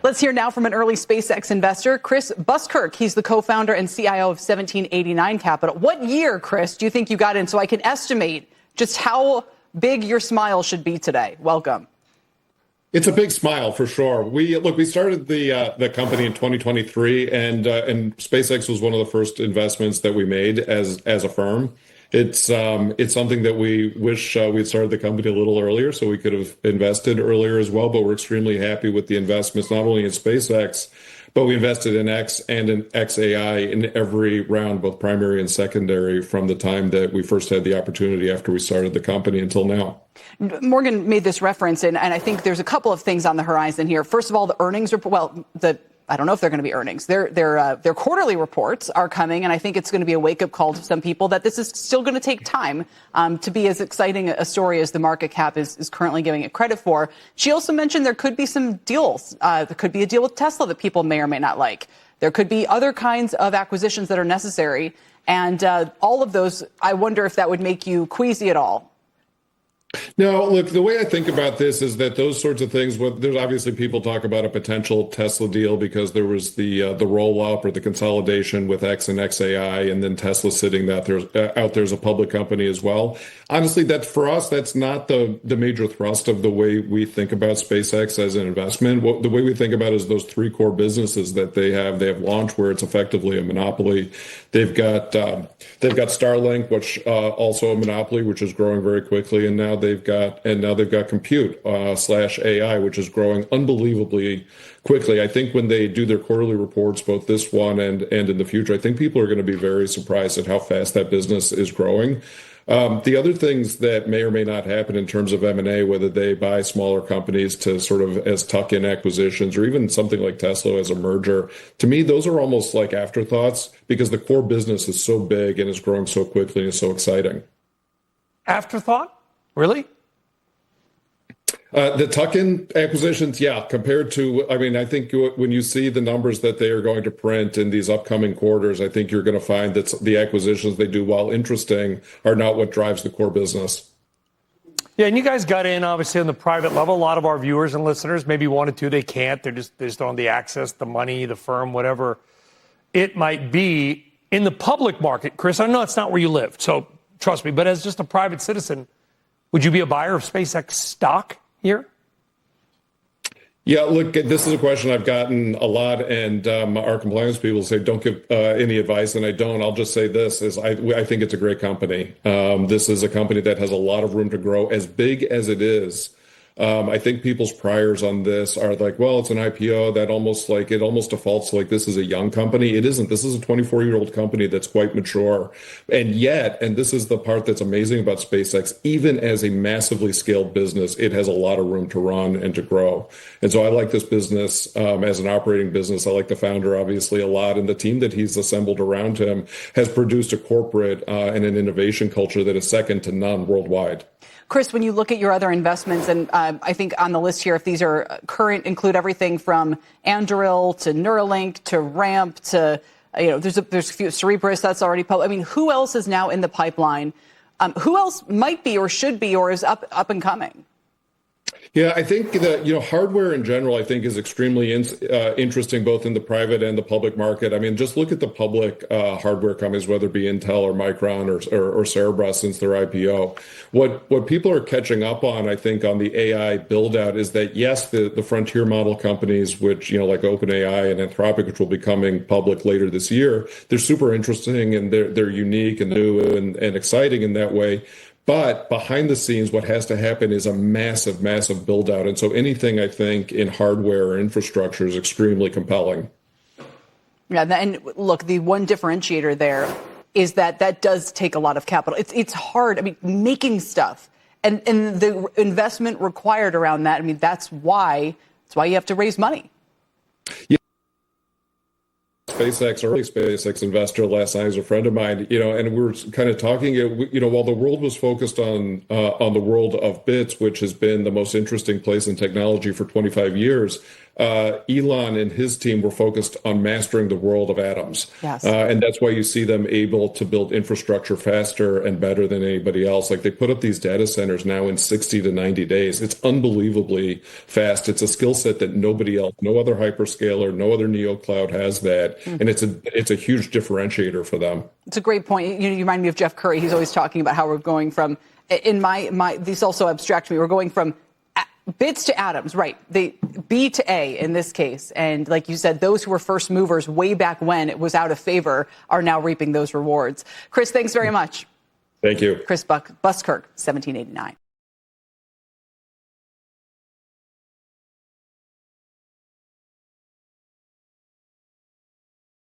Let's hear now from an early SpaceX investor, Chris Buskirk. He's the co-founder and CIO of 1789 Capital. What year, Chris, do you think you got in so I can estimate just how big your smile should be today? Welcome. It's a big smile for sure. We started the company in 2023, and SpaceX was one of the first investments that we made as a firm. It's something that we wish we'd started the company a little earlier, so we could have invested earlier as well. But we're extremely happy with the investments, not only in SpaceX, but we invested in X and in XAI in every round, both primary and secondary, from the time that we first had the opportunity after we started the company until now. Morgan made this reference, and I think there's a couple of things on the horizon here. First of all, the earnings report, I don't know if they're going to be earnings. Their quarterly reports are coming, and I think it's going to be a wake-up call to some people that this is still going to take time to be as exciting a story as the market cap is currently giving it credit for. She also mentioned there could be some deals. There could be a deal with Tesla that people may or may not like. There could be other kinds of acquisitions that are necessary, and all of those, I wonder if that would make you queasy at all. No, look, the way I think about this is that those sorts of things, there's obviously people talk about a potential Tesla deal because there was the roll-up or the consolidation with X and XAI, and then Tesla sitting out there as a public company as well. Honestly, for us, that's not the major thrust of the way we think about SpaceX as an investment. The way we think about it is those three core businesses that they have. They have launch, where it's effectively a monopoly. They've got Starlink, which also a monopoly, which is growing very quickly, and now they've got compute slash AI, which is growing unbelievably quickly. I think when they do their quarterly reports, both this one and in the future, I think people are going to be very surprised at how fast that business is growing. The other things that may or may not happen in terms of M&A, whether they buy smaller companies to sort of as tuck-in acquisitions, or even something like Tesla as a merger, to me, those are almost like afterthoughts because the core business is so big and is growing so quickly and is so exciting. Afterthought? Really? The tuck-in acquisitions, yeah, compared to, I think when you see the numbers that they are going to print in these upcoming quarters, I think you're going to find that the acquisitions they do, while interesting, are not what drives the core business. Yeah, and you guys got in, obviously, on the private level. A lot of our viewers and listeners maybe wanted to. They can't. They just don't have the access, the money, the firm, whatever it might be. In the public market, Chris, I know it's not where you live, so trust me, but as just a private citizen, would you be a buyer of SpaceX stock here? Yeah, look, this is a question I've gotten a lot, and our compliance people say don't give any advice, and I don't. I'll just say this, is I think it's a great company. This is a company that has a lot of room to grow, as big as it is. I think people's priors on this are like, well, it's an IPO that almost defaults to like this is a young company. It isn't. This is a 24-year-old company that's quite mature. And yet, and this is the part that's amazing about SpaceX, even as a massively scaled business, it has a lot of room to run and to grow. And so I like this business as an operating business. I like the founder, obviously, a lot. And the team that he's assembled around him has produced a corporate and an innovation culture that is second to none worldwide. Chris, when you look at your other investments, and I think on the list here, if these are current, include everything from Anduril to Neuralink to Ramp to, there's a few, Cerebrus that's already public. Who else is now in the pipeline? Who else might be or should be or is up and coming? Yeah, I think that, hardware in general, I think is extremely interesting, both in the private and the public market. Just look at the public hardware companies, whether it be Intel or Micron or Cerebrus since their IPO. What people are catching up on, I think, on the AI build out is that, yes, the frontier model companies, which, like OpenAI and Anthropic, which will be coming public later this year, they're super interesting and they're unique and new and exciting in that way. But behind the scenes, what has to happen is a massive, massive build out. And so anything, I think, in hardware or infrastructure is extremely compelling. Yeah, and look, the one differentiator there is that does take a lot of capital. It's hard. Making stuff and the investment required around that. That's why you have to raise money. Yeah. Early SpaceX investor last night is a friend of mine, and we were kind of talking, while the world was focused on the world of bits, which has been the most interesting place in technology for 25 years, Elon and his team were focused on mastering the world of atoms. Yes. And that's why you see them able to build infrastructure faster and better than anybody else. Like they put up these data centers now in 60 to 90 days. It's unbelievably fast. It's a skill set that nobody else, no other hyperscaler, no other neo cloud has that. And it's a huge differentiator for them. It's a great point. You remind me of Jeff Curry. He's always talking about how we're going from, in my these also abstract me, we're going from bits to atoms, right? The B to A in this case. And like you said, those who were first movers way back when it was out of favor are now reaping those rewards. Chris, thanks very much. Thank you. Chris Buskirk, 1789.